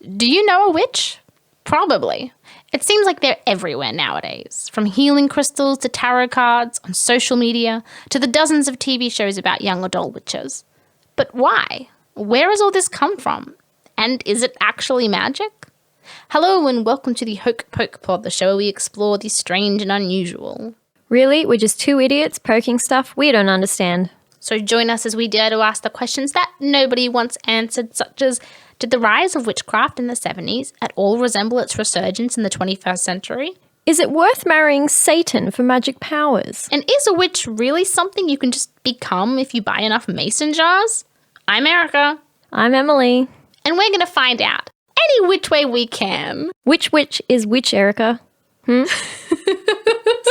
Do you know a witch? Probably. It seems like they're everywhere nowadays, from healing crystals to tarot cards on social media to the dozens of TV shows about young adult witches. But why? Where has all this come from? And is it actually magic? Hello and welcome to the Hoke Poke Pod, the show where we explore the strange and unusual. Really? We're just two idiots poking stuff we don't understand. So join us as we dare to ask the questions that nobody once answered, such as, did the rise of witchcraft in the 70s at all resemble its resurgence in the 21st century? Is it worth marrying Satan for magic powers? And is a witch really something you can just become if you buy enough mason jars? I'm Erica. I'm Emily. And we're going to find out any which way we can. Which witch is which, Erica? See,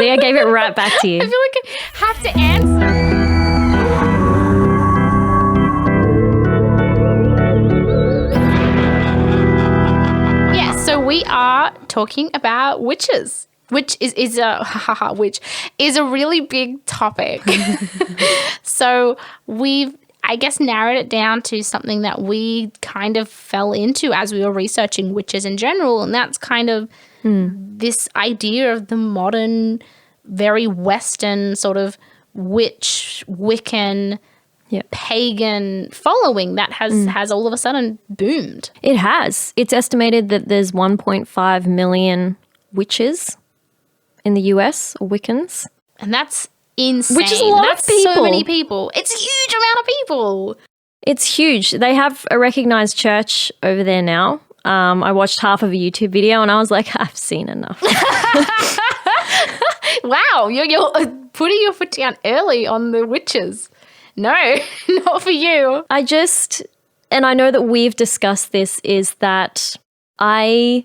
I gave it right back to you. I feel like I have to answer. So we are talking about witches, which is a really big topic. So we've, I guess, narrowed it down to something that we kind of fell into as we were researching witches in general, and that's kind of this idea of the modern, very Western sort of witch, Wiccan, pagan following that has all of a sudden boomed. It has. It's estimated that there's 1.5 million witches in the US, or Wiccans. And that's insane. Which is a lot of people. So many people. It's a huge amount of people. It's huge. They have a recognized church over there now. I watched half of a YouTube video and I was like, I've seen enough. Wow, you're putting your foot down early on the witches. No, not for you. And I know that we've discussed this, is that I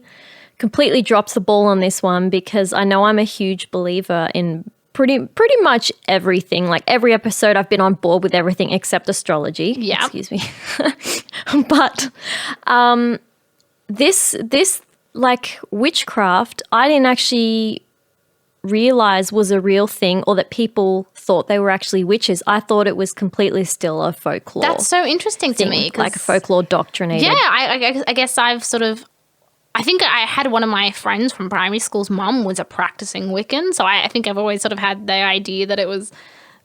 completely dropped the ball on this one because I know I'm a huge believer in pretty much everything. Like every episode I've been on board with everything except astrology. Yeah. Excuse me. But this like witchcraft, I didn't actually realize was a real thing, or that people thought they were actually witches. I thought it was completely still a folklore. That's so interesting to me. Like a folklore doctrinated. Yeah, I guess I think I had one of my friends from primary school's mum was a practicing Wiccan, so I think I've always sort of had the idea that it was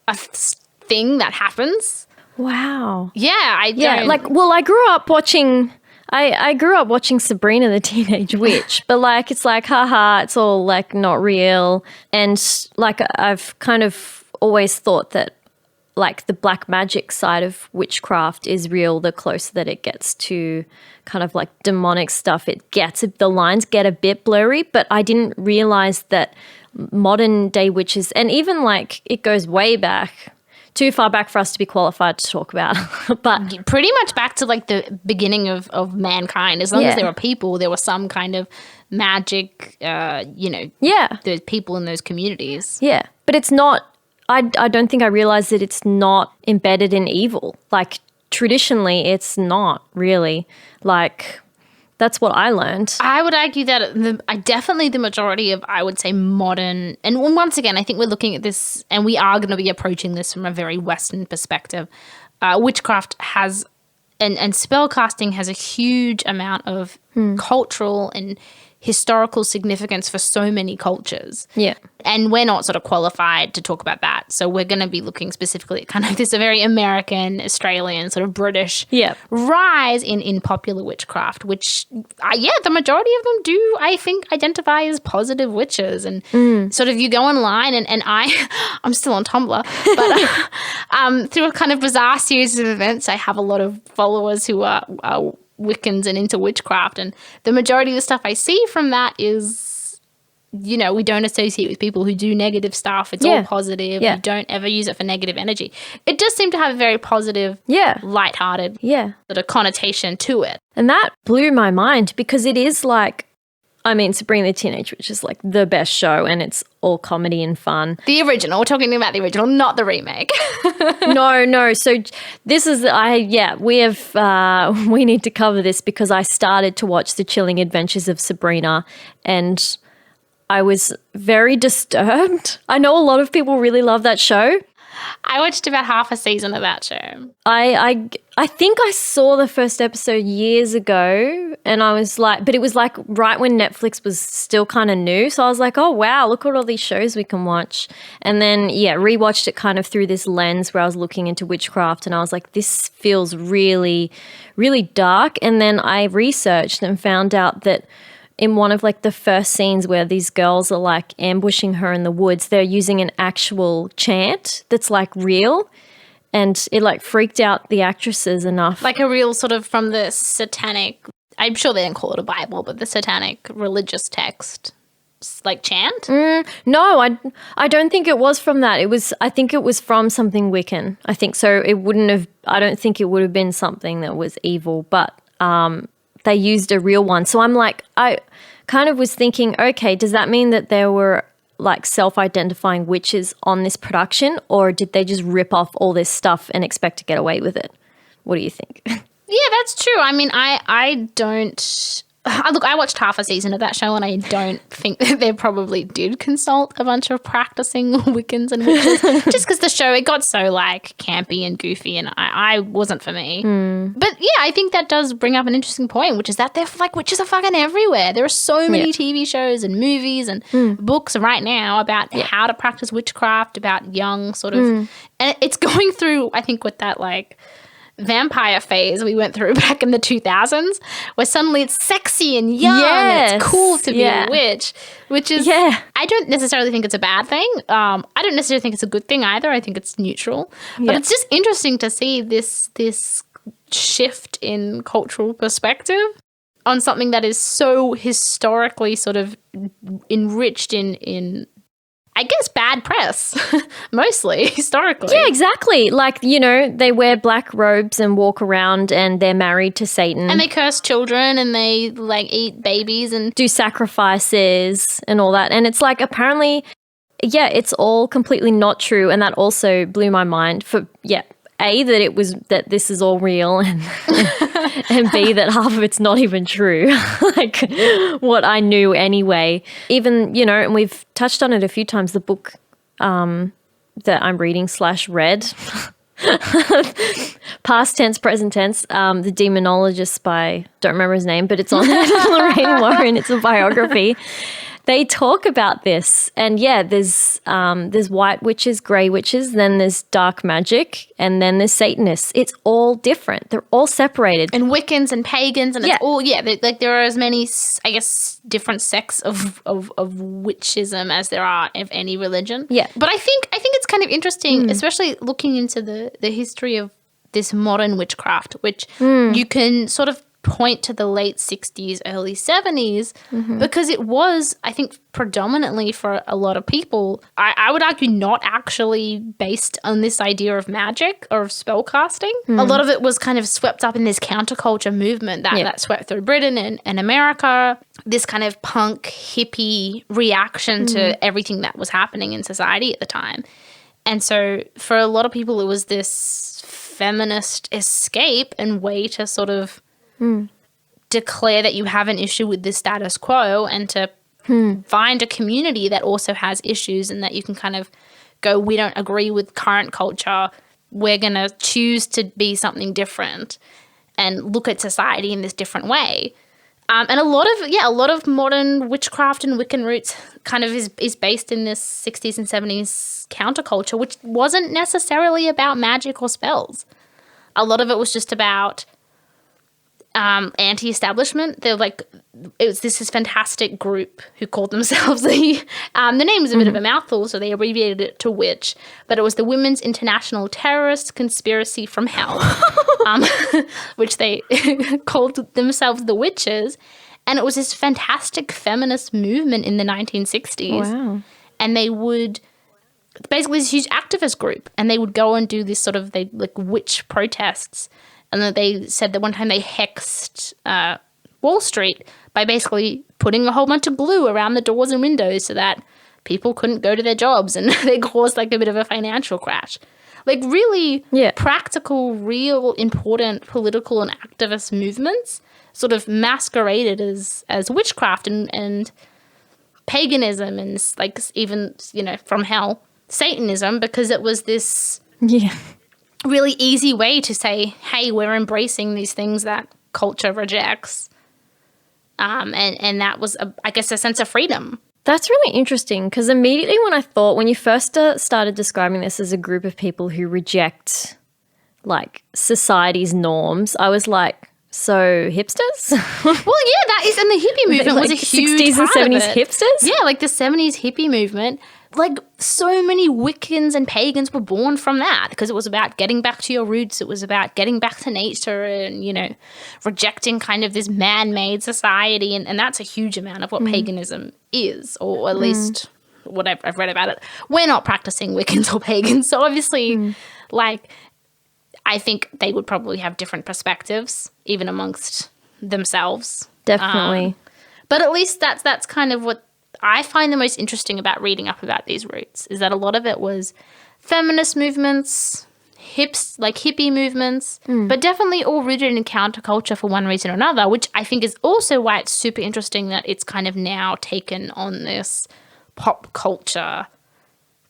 a thing that happens. Wow. Yeah, I grew up watching... I grew up watching Sabrina the Teenage Witch, but like it's like, haha, it's all like not real. And like I've kind of always thought that like the black magic side of witchcraft is real the closer that it gets to kind of like demonic stuff. The lines get a bit blurry, but I didn't realize that modern day witches, and even like it goes way back, too far back for us to be qualified to talk about. But pretty much back to like the beginning of mankind. As long as there were people, there was some kind of magic, there's people in those communities. Yeah, but it's not, I don't think I realized that it's not embedded in evil. Like traditionally, it's not really. Like that's what I learned. I would argue that definitely the majority of, I would say, modern, and once again, I think we're looking at this and we are going to be approaching this from a very Western perspective. Witchcraft has, and spellcasting has a huge amount of cultural and historical significance for so many cultures. Yeah. And we're not sort of qualified to talk about that. So we're going to be looking specifically at kind of this very American, Australian, sort of British rise in popular witchcraft, which, the majority of them do, I think, identify as positive witches. And sort of you go online and I'm still on Tumblr, but through a kind of bizarre series of events, I have a lot of followers who are Wiccans and into witchcraft, and the majority of the stuff I see from that is, we don't associate with people who do negative stuff. It's all positive. We don't ever use it for negative energy. It does seem to have a very positive, lighthearted sort of connotation to it. And that blew my mind because it is like, I mean, Sabrina the Teenage Witch is like the best show and it's all comedy and fun. The original. We're talking about the original, not the remake. No. So this is, we need to cover this because I started to watch The Chilling Adventures of Sabrina and I was very disturbed. I know a lot of people really love that show. I watched about half a season of that show. I think I saw the first episode years ago, and I was like, but it was like right when Netflix was still kind of new. So I was like, oh wow, look at all these shows we can watch. And then rewatched it kind of through this lens where I was looking into witchcraft, and I was like, this feels really, really dark. And then I researched and found out that in one of like the first scenes where these girls are like ambushing her in the woods, they're using an actual chant that's like real. And it like freaked out the actresses enough. Like a real sort of from the satanic, I'm sure they didn't call it a Bible, but the satanic religious text, like chant? No, I don't think it was from that. I think it was from something Wiccan. I think so. I don't think it would have been something that was evil, but they used a real one. So I'm like, I kind of was thinking, okay, does that mean that there were like self-identifying witches on this production, or did they just rip off all this stuff and expect to get away with it? What do you think? Yeah, that's true. I mean, I don't... Look, I watched half a season of that show, and I don't think that they probably did consult a bunch of practicing Wiccans and witches, just because the show, it got so like campy and goofy, and I wasn't for me. But yeah, I think that does bring up an interesting point, which is that they're like witches are fucking everywhere. There are so many TV shows and movies and books right now about how to practice witchcraft, about young sort of, and it's going through, I think, with that like vampire phase we went through back in the 2000s, where suddenly it's sexy and young and it's cool to be a witch, which is, I don't necessarily think it's a bad thing. I don't necessarily think it's a good thing either. I think it's neutral. But it's just interesting to see this shift in cultural perspective on something that is so historically sort of enriched in I guess bad press, mostly, historically. Yeah, exactly. Like, you know, they wear black robes and walk around and they're married to Satan. And they curse children and they, like, eat babies and do sacrifices and all that. And it's like, apparently, it's all completely not true. And that also blew my mind for, A, that this is all real, and and B, that half of it's not even true, like what I knew anyway. Even, you know, and we've touched on it a few times, the book that I'm reading / read, past tense, present tense, The Demonologist by, don't remember his name, but it's on Lorraine Warren, it's a biography. They talk about this, and there's white witches, grey witches, then there's dark magic, and then there's Satanists. It's all different. They're all separated. And Wiccans and pagans, and it's all, like there are as many, I guess, different sects of witchism as there are of any religion. Yeah. But I think it's kind of interesting, especially looking into the history of this modern witchcraft, which you can sort of point to the late 60s, early 70s, because it was, I think, predominantly for a lot of people, I would argue not actually based on this idea of magic or of spellcasting. A lot of it was kind of swept up in this counterculture movement that swept through Britain and America, this kind of punk, hippie reaction to everything that was happening in society at the time. And so for a lot of people, it was this feminist escape and way to sort of declare that you have an issue with the status quo and to find a community that also has issues and that you can kind of go, we don't agree with current culture. We're going to choose to be something different and look at society in this different way. And a lot of modern witchcraft and Wiccan roots kind of is based in this 60s and 70s counterculture, which wasn't necessarily about magic or spells. A lot of it was just about anti-establishment. They're like, it was this fantastic group who called themselves the name was a bit of a mouthful, so they abbreviated it to WITCH, but it was the Women's International Terrorist Conspiracy from Hell, which they called themselves the Witches, and it was this fantastic feminist movement in the 1960s. Wow. And they would basically this huge activist group, and they would go and do this sort of witch protests. And that they said that one time they hexed Wall Street by basically putting a whole bunch of glue around the doors and windows so that people couldn't go to their jobs, and they caused like a bit of a financial crash. Like really practical, real, important political and activist movements sort of masqueraded as witchcraft and paganism and like even, you know, from hell. Satanism because it was this Yeah. really easy way to say, hey, we're embracing these things that culture rejects. And that was, I guess, a sense of freedom. That's really interesting because immediately when you first started describing this as a group of people who reject like society's norms, I was like, so hipsters? Well, yeah, that is, and the hippie movement like was a huge 60s and part 70s of it. hipsters? Yeah, like the 70s hippie movement. Like so many Wiccans and pagans were born from that because it was about getting back to your roots. It was about getting back to nature and, you know, rejecting kind of this man-made society. And that's a huge amount of what paganism is, or at least whatever I've read about it. We're not practicing Wiccans or pagans. So obviously, like, I think they would probably have different perspectives even amongst themselves. Definitely. But at least that's kind of what I find the most interesting about reading up about these roots, is that a lot of it was feminist movements, hippie movements, but definitely all rooted in counterculture for one reason or another, which I think is also why it's super interesting that it's kind of now taken on this pop culture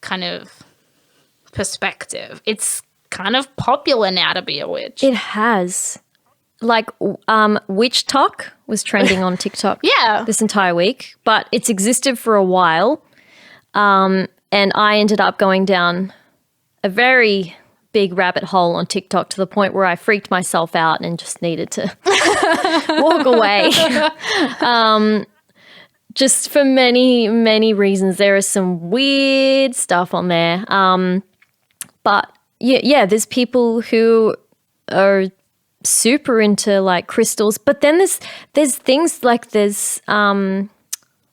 kind of perspective. It's kind of popular now to be a witch. It has. Like, witch talk was trending on TikTok this entire week, but it's existed for a while. And I ended up going down a very big rabbit hole on TikTok to the point where I freaked myself out and just needed to walk away. Just for many, many reasons. There is some weird stuff on there. But yeah, there's people who are super into like crystals, but then there's things like oh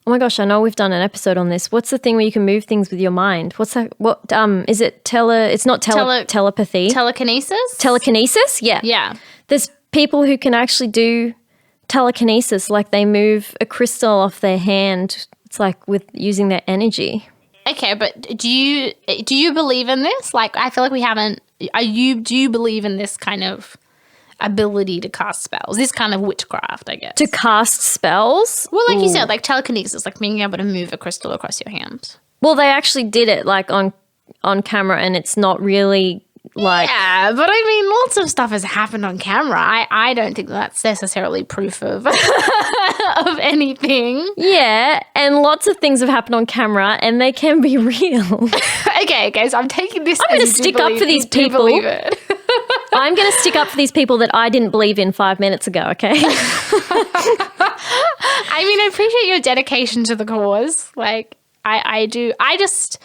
my gosh, I know we've done an episode on this. What's the thing where you can move things with your mind? What's that? What is it? It's not telepathy. Telekinesis? Yeah. Yeah. There's people who can actually do telekinesis, like they move a crystal off their hand. It's like with using their energy. Okay, but do you believe in this? Like, I feel like we haven't. Do you believe in this kind of ability to cast spells, this kind of witchcraft, I guess? To cast spells? Well, like you said, like telekinesis, like being able to move a crystal across your hand. Well, they actually did it like on camera, and it's not really like... Yeah, but I mean, lots of stuff has happened on camera. I don't think that's necessarily proof of of anything. Yeah, and lots of things have happened on camera, and they can be real. Okay, so I'm taking this. I'm going to stick up for these people. I'm going to stick up for these people that I didn't believe in 5 minutes ago, okay? I mean, I appreciate your dedication to the cause. Like, I do. I don't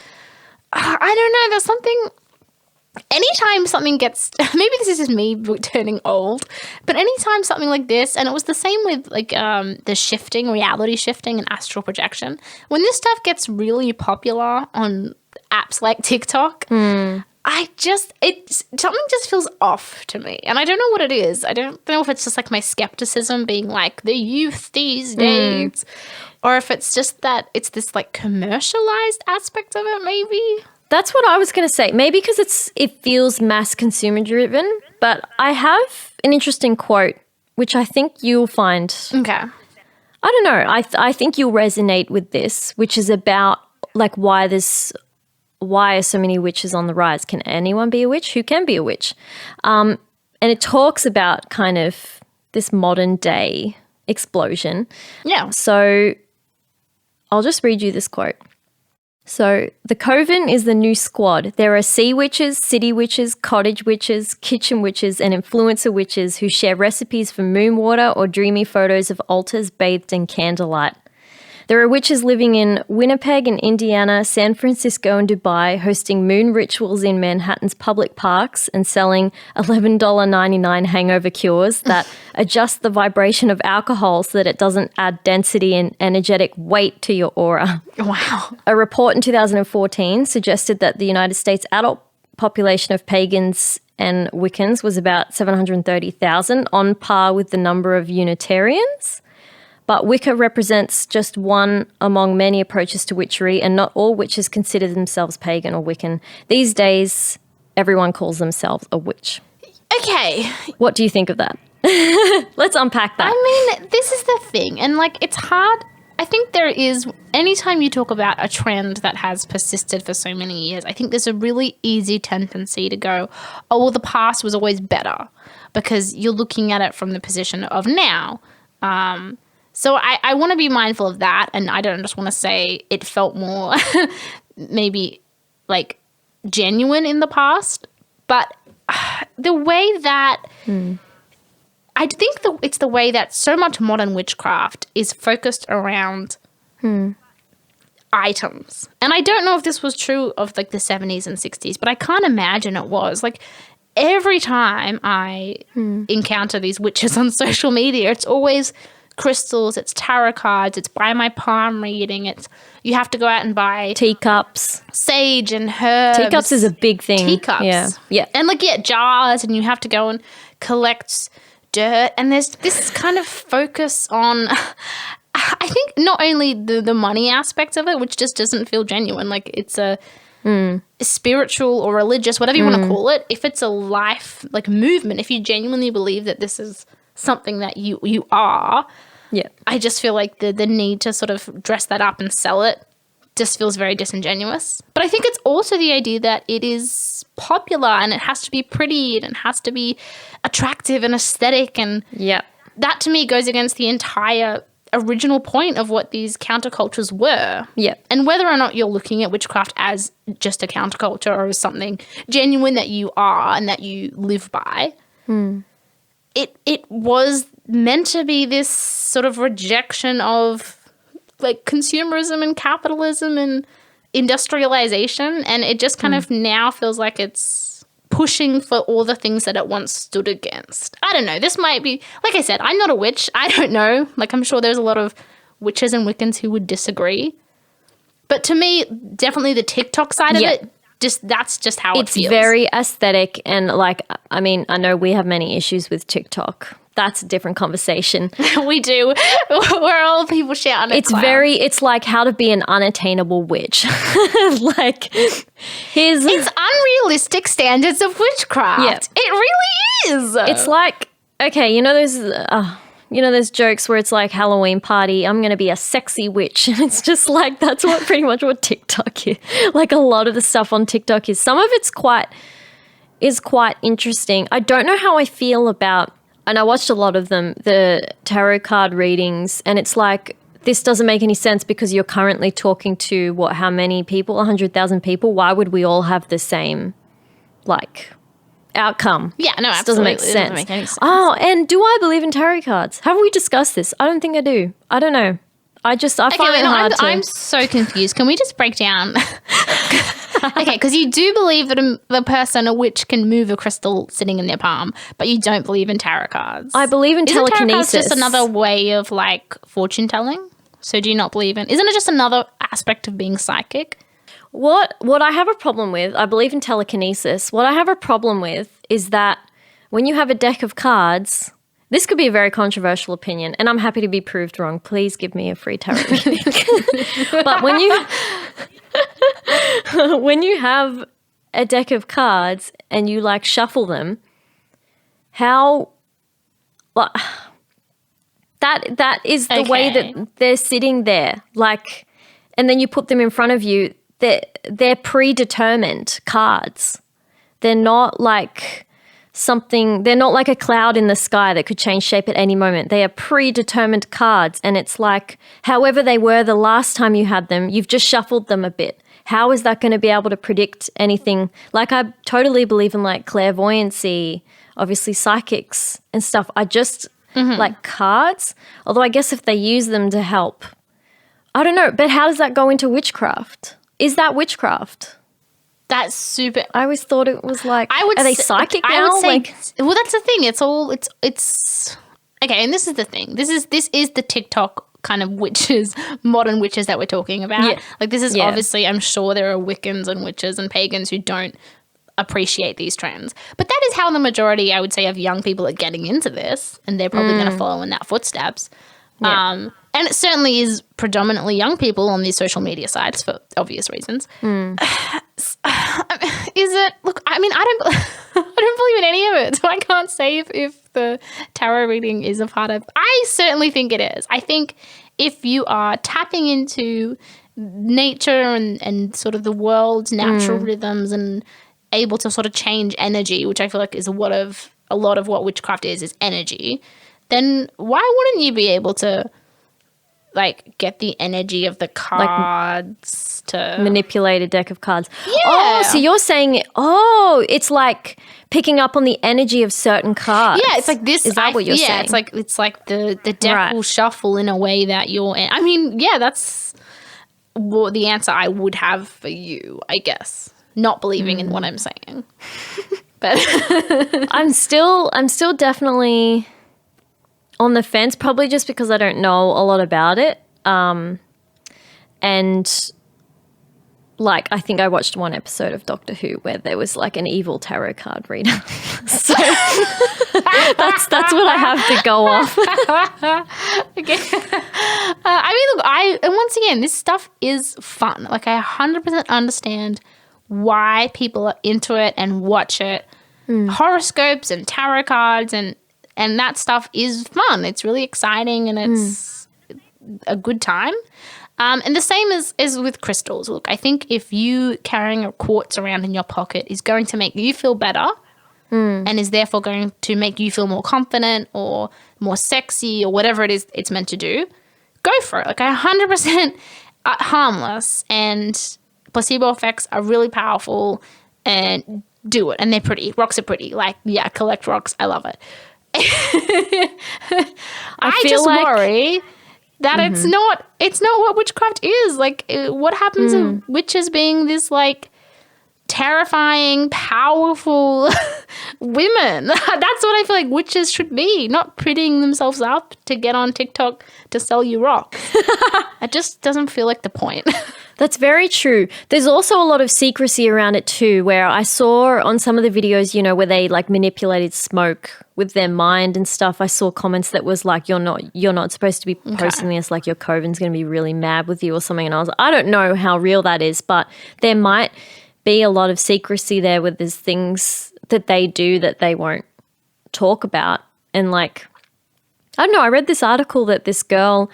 know. There's something... Anytime something gets... Maybe this is just me turning old, but anytime something like this, and it was the same with like the shifting, reality shifting and astral projection, when this stuff gets really popular on apps like TikTok... something just feels off to me. And I don't know what it is. I don't know if it's just like my skepticism being like the youth these days, or if it's just that it's this like commercialized aspect of it maybe. That's what I was going to say. Maybe because it feels mass consumer driven, but I have an interesting quote, which I think you'll find. Okay. I don't know. I think you'll resonate with this, which is about like why are so many witches on the rise? Can anyone be a witch? Who can be a witch? And it talks about kind of this modern day explosion. Yeah. So I'll just read you this quote. So, the coven is the new squad. There are sea witches, city witches, cottage witches, kitchen witches, and influencer witches who share recipes for moon water or dreamy photos of altars bathed in candlelight. There are witches living in Winnipeg and Indiana, San Francisco and Dubai, hosting moon rituals in Manhattan's public parks and selling $11.99 hangover cures that adjust the vibration of alcohol so that it doesn't add density and energetic weight to your aura. Wow. A report in 2014 suggested that the United States adult population of pagans and Wiccans was about 730,000, on par with the number of Unitarians. But Wicca represents just one among many approaches to witchery, and not all witches consider themselves pagan or Wiccan. These days, everyone calls themselves a witch. Okay. What do you think of that? Let's unpack that. I mean, this is the thing. And, like, it's hard. I think there is, anytime you talk about a trend that has persisted for so many years, I think there's a really easy tendency to go, oh, well, the past was always better because you're looking at it from the position of now. So I want to be mindful of that, and I don't just want to say it felt more maybe like genuine in the past, but the way that I think it's the way that so much modern witchcraft is focused around items. And I don't know if this was true of like the 70s and 60s, but I can't imagine it was. Like every time I encounter these witches on social media, it's always crystals, it's tarot cards, it's buy my palm reading, it's you have to go out and buy teacups, sage and herbs. Teacups is a big thing. Teacups. Yeah. And like, jars, and you have to go and collect dirt. And there's this kind of focus on, I think, not only the money aspect of it, which just doesn't feel genuine. Like it's a spiritual or religious, whatever you want to call it. If it's a life, like movement, if you genuinely believe that this is something that you are, I just feel like the need to sort of dress that up and sell it just feels very disingenuous. But I think it's also the idea that it is popular and it has to be pretty and it has to be attractive and aesthetic, and that to me goes against the entire original point of what these countercultures were. And whether or not you're looking at witchcraft as just a counterculture or as something genuine that you are and that you live by, it was meant to be this sort of rejection of like consumerism and capitalism and industrialization, and it just kind of now feels like it's pushing for all the things that it once stood against. I don't know. This might be, like I said, I'm not a witch. I don't know. Like, I'm sure there's a lot of witches and Wiccans who would disagree. But to me, definitely the TikTok side of it, that's just how it feels. It's very aesthetic, and like, I mean, I know we have many issues with TikTok. That's a different conversation. We do. We're all people shouting at clouds. It's like how to be an unattainable witch. Like, it's unrealistic standards of witchcraft. It really is. It's like, okay, those jokes where it's like Halloween party, I'm going to be a sexy witch. And it's just like, that's pretty much what TikTok is. Like a lot of the stuff on TikTok is. Some of it's quite interesting. I don't know how I feel about, and I watched a lot of them, the tarot card readings, and it's like, this doesn't make any sense because you're currently talking to, how many people? 100,000 people? Why would we all have the same, like, outcome? Yeah, no, this absolutely. Doesn't make sense. It doesn't make any sense. Oh, and do I believe in tarot cards? Have we discussed this? I don't think I do. I don't know. I find it hard to... I'm so confused. Can we just break down... Okay, because you do believe that a witch can move a crystal sitting in their palm, but you don't believe in tarot cards. I believe in telekinesis. Tarot cards just another way of like fortune telling? So do you not believe in? Isn't it just another aspect of being psychic? What I have a problem with, I believe in telekinesis. What I have a problem with is that when you have a deck of cards, this could be a very controversial opinion, and I'm happy to be proved wrong. Please give me a free tarot reading. But when you have a deck of cards and you like shuffle them, that is the way that they're sitting there, like, and then you put them in front of you. They're predetermined cards. They're not like something. They're not like a cloud in the sky that could change shape at any moment. They are predetermined cards, and it's like however they were the last time you had them, you've just shuffled them a bit. How is that going to be able to predict anything? Like, I totally believe in like clairvoyancy, obviously psychics and stuff. I just like cards. Although I guess if they use them to help, I don't know. But how does that go into witchcraft? Is that witchcraft? That's super. I always thought it was like, are they psychic now? I would say, like, well, that's the thing. It's okay. And this is the thing. This is the TikTok kind of witches, modern witches that we're talking about. Yeah. Like, this is obviously, I'm sure there are Wiccans and witches and pagans who don't appreciate these trends. But that is how the majority, I would say, of young people are getting into this, and they're probably going to follow in that footsteps. Yeah. And it certainly is predominantly young people on these social media sites for obvious reasons. Is is it? Look, I mean, I don't I don't believe in any of it, so I can't say if the tarot reading is a part of. I certainly think it is. I think if you are tapping into nature and sort of the world's natural rhythms and able to sort of change energy, which I feel like is a lot of what witchcraft is energy, then why wouldn't you be able to like get the energy of the cards to manipulate a deck of cards? Yeah. Oh, so you're saying, it's like picking up on the energy of certain cards. Yeah, it's like this. Is that what you're saying? Yeah, it's like the deck will shuffle in a way that you're. I mean, yeah, that's the answer I would have for you, I guess. Not believing in what I'm saying, but I'm still definitely on the fence, probably just because I don't know a lot about it. And like, I think I watched one episode of Doctor Who where there was like an evil tarot card reader. So that's what I have to go off. Okay. I mean, look, and once again, this stuff is fun. Like, I 100% understand why people are into it and watch it. Horoscopes and tarot cards and that stuff is fun. It's really exciting and it's a good time. And the same as with crystals. Look, I think if you carrying a quartz around in your pocket is going to make you feel better and is therefore going to make you feel more confident or more sexy or whatever it is it's meant to do, go for it. Like, 100% harmless, and placebo effects are really powerful, and do it. And they're pretty. Rocks are pretty. Like, yeah, collect rocks. I love it. I just worry that it's not what witchcraft is. Like, what happens to witches being this like terrifying, powerful women? That's what I feel like witches should be, not prettying themselves up to get on TikTok to sell you rocks. It just doesn't feel like the point. That's very true. There's also a lot of secrecy around it too, where I saw on some of the videos, where they like manipulated smoke with their mind and stuff. I saw comments that was like, you're not supposed to be posting this, like your coven's going to be really mad with you or something. And I don't know how real that is, but there might be a lot of secrecy there with these things that they do that they won't talk about. And like, I don't know, I read this article that this girl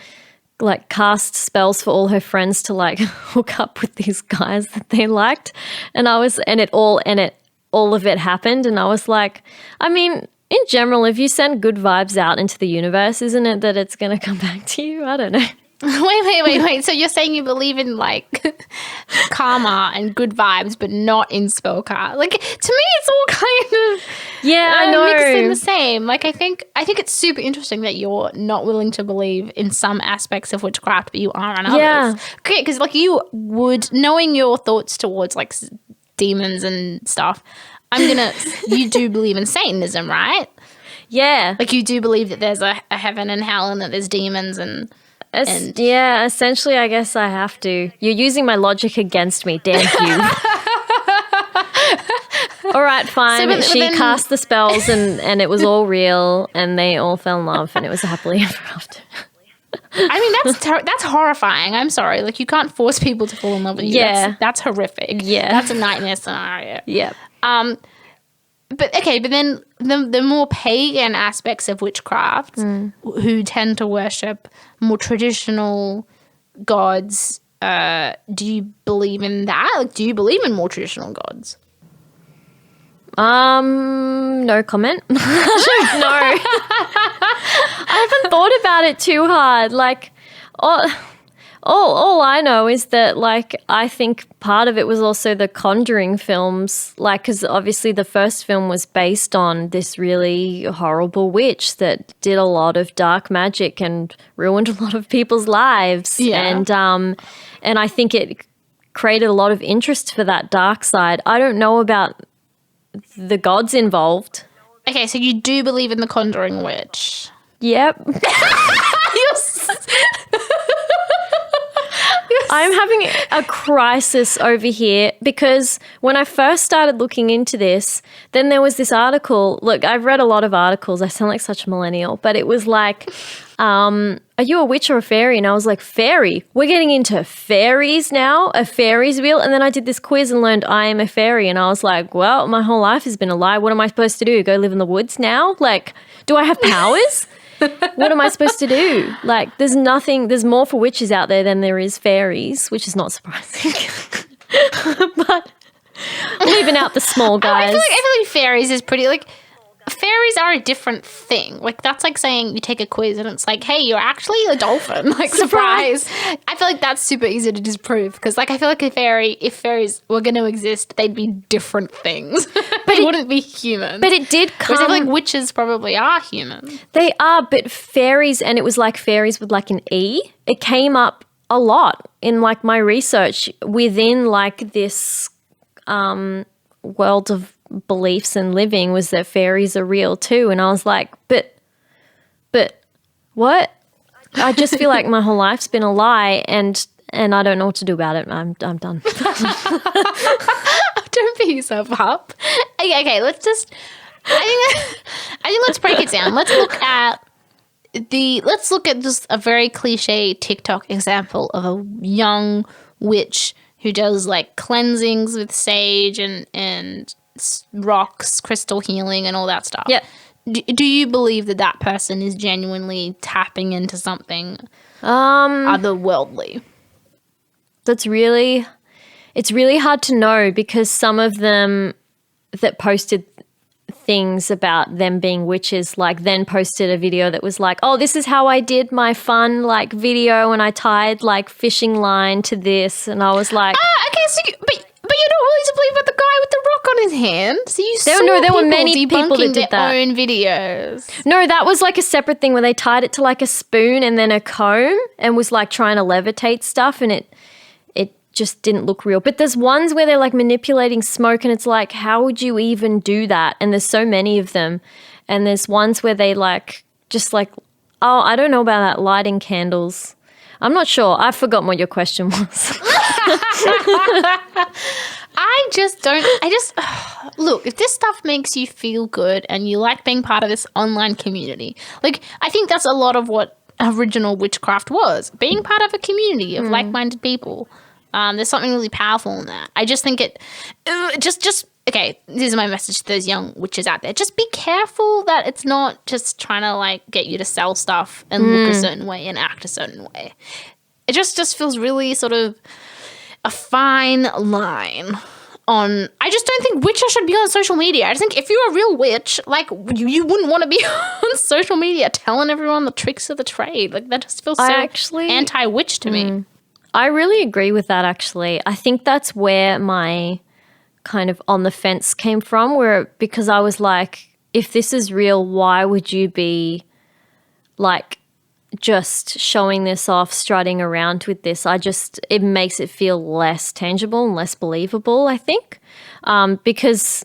like cast spells for all her friends to like hook up with these guys that they liked. And all of it happened. And I was like, I mean, in general, if you send good vibes out into the universe, isn't it that it's going to come back to you? I don't know. Wait. So you're saying you believe in like karma and good vibes, but not in spell card? Like, to me, it's all kind of I know, mixed in the same. Like, I think it's super interesting that you're not willing to believe in some aspects of witchcraft, but you are on others. Yeah. Okay, because like you would, knowing your thoughts towards like demons and stuff, you do believe in Satanism, right? Yeah. Like, you do believe that there's a heaven and hell and that there's demons and yeah, essentially, I guess I have to. You're using my logic against me, damn you. All right, fine. She cast the spells and it was all real and they all fell in love and it was a happily ever after. I mean, that's horrifying. I'm sorry. Like, you can't force people to fall in love with you. Yeah. That's horrific. Yeah. That's a nightmare scenario. Yeah. But then the more pagan aspects of witchcraft who tend to worship more traditional gods, do you believe in that? Like, do you believe in more traditional gods? No comment. No. I haven't thought about it too hard. Like, all I know is that, like, I think part of it was also the Conjuring films, like, because obviously the first film was based on this really horrible witch that did a lot of dark magic and ruined a lot of people's lives. Yeah. And I think it created a lot of interest for that dark side. I don't know about the gods involved. Okay, so you do believe in the Conjuring witch? Yep. I'm having a crisis over here because when I first started looking into this, then there was this article. Look, I've read a lot of articles. I sound like such a millennial, but it was like a are you a witch or a fairy? And I was like, fairy? We're getting into fairies now? A fairy's real? And then I did this quiz and learned I am a fairy. And I was like, well, my whole life has been a lie. What am I supposed to do? Go live in the woods now? Like, do I have powers? What am I supposed to do? Like, there's more for witches out there than there is fairies, which is not surprising. But leaving out the small guys. I feel like fairies is pretty, like, fairies are a different thing. Like, that's like saying you take a quiz and it's like, hey, you're actually a dolphin. Like, surprise. I feel like that's super easy to disprove because, like, I feel like if fairies were going to exist, they'd be different things. They wouldn't be human. But it did come... Whereas I feel like witches probably are human. They are, but fairies, and it was like fairies with like an E. It came up a lot in like my research within like this world of beliefs and living was that fairies are real too. And I was like, but what? I just feel like my whole life's been a lie and I don't know what to do about it. I'm done. Don't beat yourself up. Okay, let's just I think let's break it down. Let's look at just a very cliche TikTok example of a young witch who does like cleansings with sage and rocks, crystal healing, and all that stuff. Yeah. Do you believe that person is genuinely tapping into something otherworldly? It's really hard to know because some of them that posted things about them being witches, like then posted a video that was like, oh, this is how I did my fun like video and I tied like fishing line to this, and I was like, okay, so but you don't really believe about the guy with the rock on his hand. So you saw there were many people that did their own videos. No, that was like a separate thing where they tied it to like a spoon and then a comb and was like trying to levitate stuff, and it just didn't look real. But there's ones where they're like manipulating smoke and it's like, how would you even do that? And there's so many of them. And there's ones where they like just like, oh, I don't know about that, lighting candles. I'm not sure. I've forgotten what your question was. Look, if this stuff makes you feel good and you like being part of this online community, like I think that's a lot of what original witchcraft was, being part of a community of like-minded people. There's something really powerful in that. I just think okay, this is my message to those young witches out there. Just be careful that it's not just trying to like get you to sell stuff and look a certain way and act a certain way. It just feels really sort of a fine line on. I just don't think witches should be on social media. I just think if you're a real witch, like you wouldn't want to be on social media telling everyone the tricks of the trade. Like that just feels so anti-witch to me. I really agree with that, actually. I think that's where my kind of on the fence came from, because I was like, if this is real, why would you be like just showing this off, strutting around with this? It makes it feel less tangible and less believable, I think, because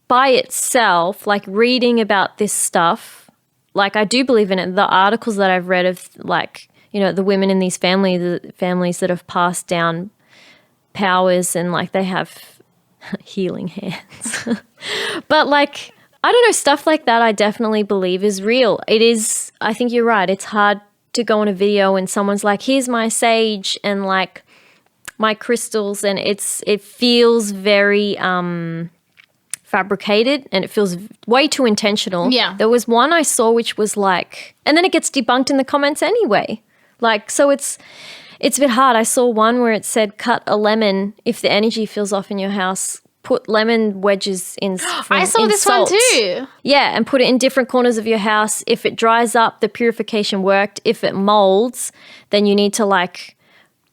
by itself, like reading about this stuff, like I do believe in it. The articles that I've read of like, you know, the women in these families that have passed down powers and like they have healing hands. But like, I don't know, stuff like that I definitely believe is real. It is, I think you're right. It's hard to go on a video and someone's like, here's my sage and like my crystals, and it feels very fabricated and it feels way too intentional. Yeah. There was one I saw which was like, and then it gets debunked in the comments anyway. Like, so it's a bit hard. I saw one where it said, cut a lemon if the energy feels off in your house. Put lemon wedges in. I saw this one too. Yeah, and put it in different corners of your house. If it dries up, the purification worked. If it molds, then you need to like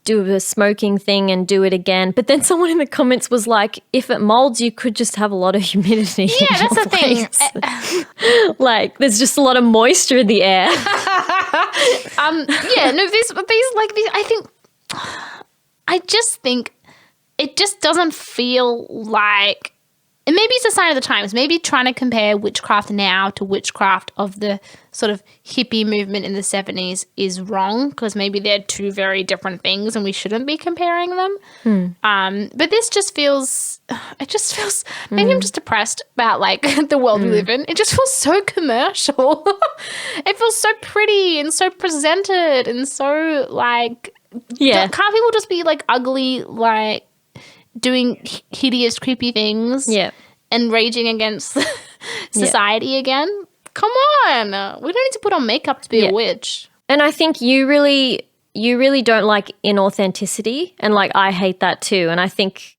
do the smoking thing and do it again. But then someone in the comments was like, if it molds, you could just have a lot of humidity. Yeah, that's the thing. Like, there's just a lot of moisture in the air. I just think it just doesn't feel like and maybe it's a sign of the times. Maybe trying to compare witchcraft now to witchcraft of the sort of hippie movement in the 70s is wrong, because maybe they're two very different things and we shouldn't be comparing them. But this just feels, maybe I'm just depressed about like the world we live in. It just feels so commercial. It feels so pretty and so presented and so like, can't people just be like ugly, like doing hideous, creepy things and raging against society again? Come on. We don't need to put on makeup to be a witch. And I think you really don't like inauthenticity, and like I hate that too. And I think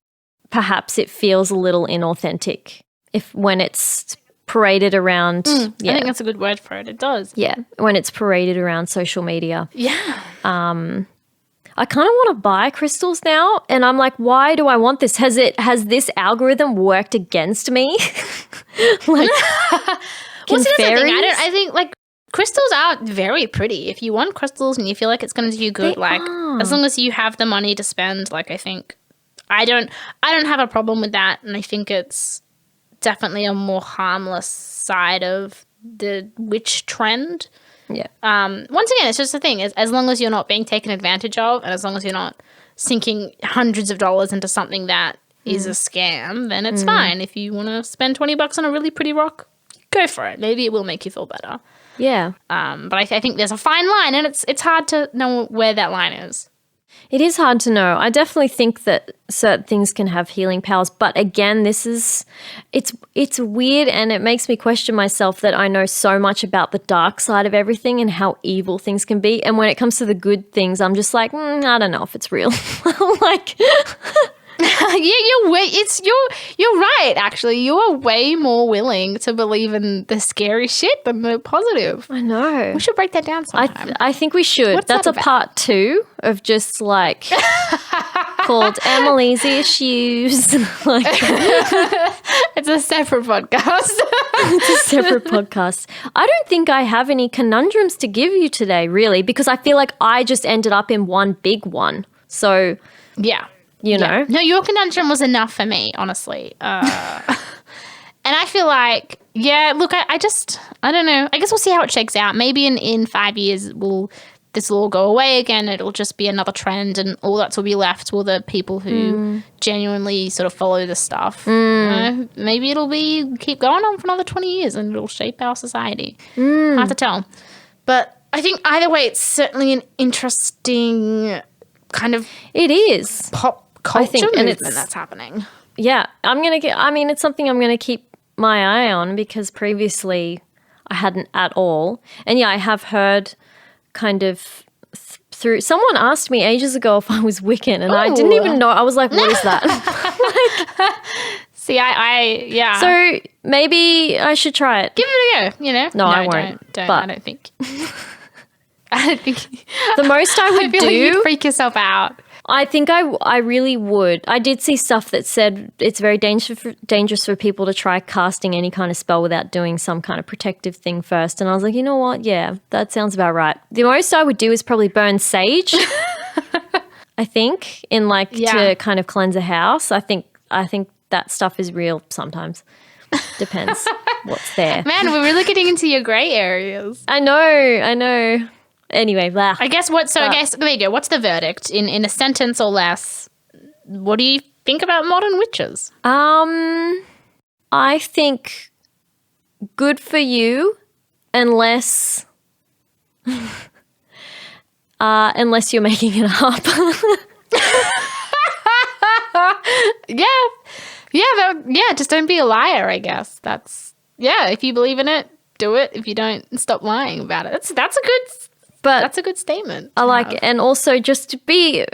perhaps it feels a little inauthentic when it's paraded around. I think that's a good word for it. It does. Yeah, when it's paraded around social media. Yeah. I kind of want to buy crystals now, and I'm like, why do I want this? Has this algorithm worked against me? Like, well, see, that's the thing. I think like crystals are very pretty. If you want crystals and you feel like it's going to do you good, as long as you have the money to spend, like I think I don't have a problem with that, and I think it's definitely a more harmless side of the witch trend. Yeah. Once again, it's just the thing, as long as you're not being taken advantage of, and as long as you're not sinking hundreds of dollars into something that is a scam, then it's fine. If you want to spend $20 on a really pretty rock, go for it. Maybe it will make you feel better. Yeah. But I think there's a fine line, and it's hard to know where that line is. It is hard to know. I definitely think that certain things can have healing powers, but again, it's weird, and it makes me question myself that I know so much about the dark side of everything and how evil things can be. And when it comes to the good things, I'm just like, I don't know if it's real. Like, you're right. Actually, you are way more willing to believe in the scary shit than the positive. I know. We should break that down sometime. I think we should. What's That's that a about? part 2 of just like called Emily's Issues. Like, it's a separate podcast. it's a separate podcast. I don't think I have any conundrums to give you today, really, because I feel like I just ended up in one big one. So Yeah. You know? No, your conundrum was enough for me, honestly. And I feel like, look, I don't know. I guess we'll see how it shakes out. Maybe in 5 years, this will all go away again. It'll just be another trend, and all that will be left will the people who genuinely sort of follow this stuff. You know? Maybe it'll keep going on for another 20 years, and it'll shape our society. Hard to tell. But I think either way, it's certainly an interesting kind of pop culture movement that's happening. Yeah, it's something I'm going to keep my eye on, because previously I hadn't at all. And yeah, I have heard kind of through, someone asked me ages ago if I was Wiccan, and I didn't even know. I was like, what is that? See, yeah. So maybe I should try it. Give it a go, you know? No, I won't. Don't. But I don't think. I don't think. The most I would feel like you'd freak yourself out. I think I really would. I did see stuff that said it's very dangerous for people to try casting any kind of spell without doing some kind of protective thing first. And I was like, you know what? Yeah, that sounds about right. The most I would do is probably burn sage, I think, to kind of cleanse a house. I think that stuff is real sometimes. Depends what's there. Man, we're really getting into your grey areas. I know. Anyway, blah. I guess there you go. What's the verdict in a sentence or less? What do you think about modern witches? I think good for you, unless you're making it up. Just don't be a liar, I guess. If you believe in it, do it. If you don't, stop lying about it. That's a good statement. I like it. And also just be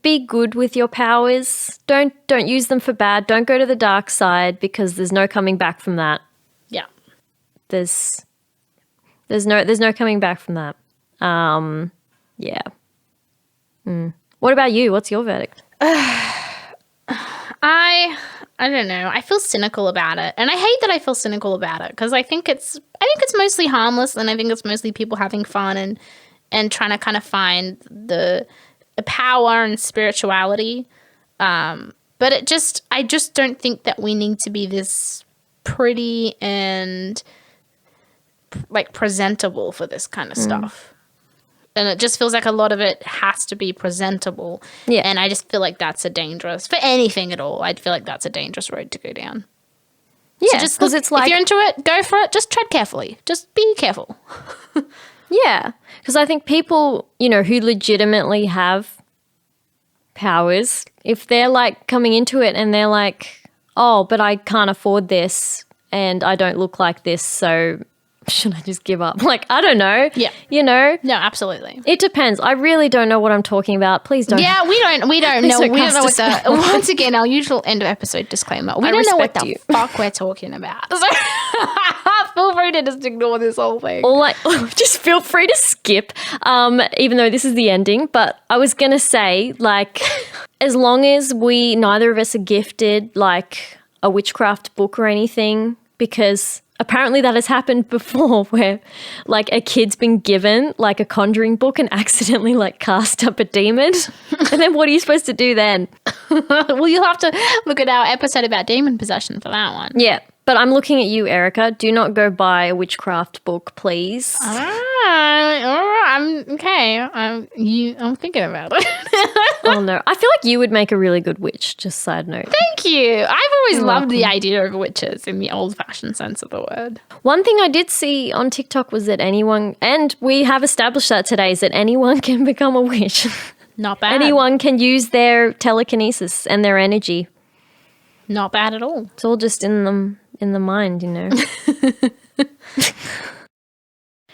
good with your powers. Don't use them for bad. Don't go to the dark side, because there's no coming back from that. Yeah. There's no coming back from that. Yeah. What about you? What's your verdict? I don't know. I feel cynical about it. And I hate that I feel cynical about it, because I think it's mostly harmless, and I think it's mostly people having fun and trying to kind of find the power and spirituality. But But I just don't think that we need to be this pretty and like presentable for this kind of stuff. And it just feels like a lot of it has to be presentable. Yeah. And I just feel like that's for anything at all, I'd feel like that's a dangerous road to go down. Yeah, so just because it's like, if you're into it, go for it. Just tread carefully. Just be careful. yeah, because I think people, you know, who legitimately have powers, if they're like coming into it and they're like, oh, but I can't afford this and I don't look like this, so should I just give up? Like, I don't know. Yeah. You know? No, absolutely. It depends. I really don't know what I'm talking about. Please don't. Yeah, we don't know. We don't know what the, once again, our usual end of episode disclaimer. We don't know what the fuck we're talking about. So feel free to just ignore this whole thing. Or like, just feel free to skip, even though this is the ending. But I was going to say, like, as long as neither of us are gifted, like, a witchcraft book or anything, because apparently that has happened before where like a kid's been given like a conjuring book and accidentally like cast up a demon. And then what are you supposed to do then? Well, you'll have to look at our episode about demon possession for that one. Yeah. But I'm looking at you, Erica. Do not go buy a witchcraft book, please. All right. I'm okay. I'm thinking about it. Oh no. I feel like you would make a really good witch, just side note. Thank you. I've always loved the idea of witches in the old-fashioned sense of the word. One thing I did see on TikTok was that anyone, and we have established that today, is that anyone can become a witch. Not bad. Anyone can use their telekinesis and their energy. Not bad at all. It's all just in the mind, you know.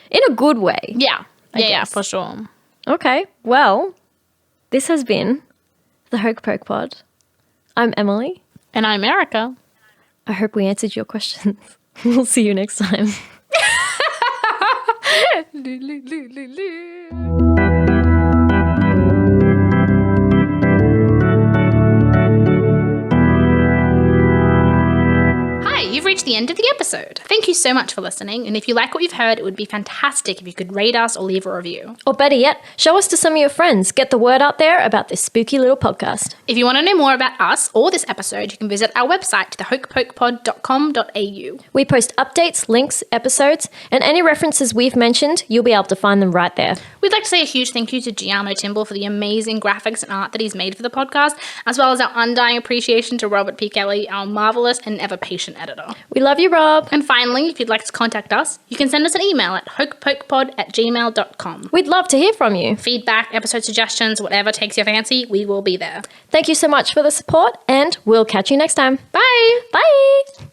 In a good way. Yeah. I Yeah, guess. for sure. Okay. Well, this has been the Hoke Poke Pod. I'm Emily. And I'm Erica. I hope we answered your questions. We'll see you next time. You've reached the end of the episode. Thank you so much for listening, and if you like what you've heard, it would be fantastic if you could rate us or leave a review. Or better yet, show us to some of your friends. Get the word out there about this spooky little podcast. If you want to know more about us or this episode, you can visit our website, thehokepokepod.com.au. We post updates, links, episodes, and any references we've mentioned, you'll be able to find them right there. We'd like to say a huge thank you to Giano Timble for the amazing graphics and art that he's made for the podcast, as well as our undying appreciation to Robert P. Kelly, our marvelous and ever-patient editor. We love you, Rob. And finally, if you'd like to contact us, you can send us an email at hokepokepod@gmail.com. We'd love to hear from you. Feedback, episode suggestions, whatever takes your fancy, we will be there. Thank you so much for the support, and we'll catch you next time. Bye! Bye!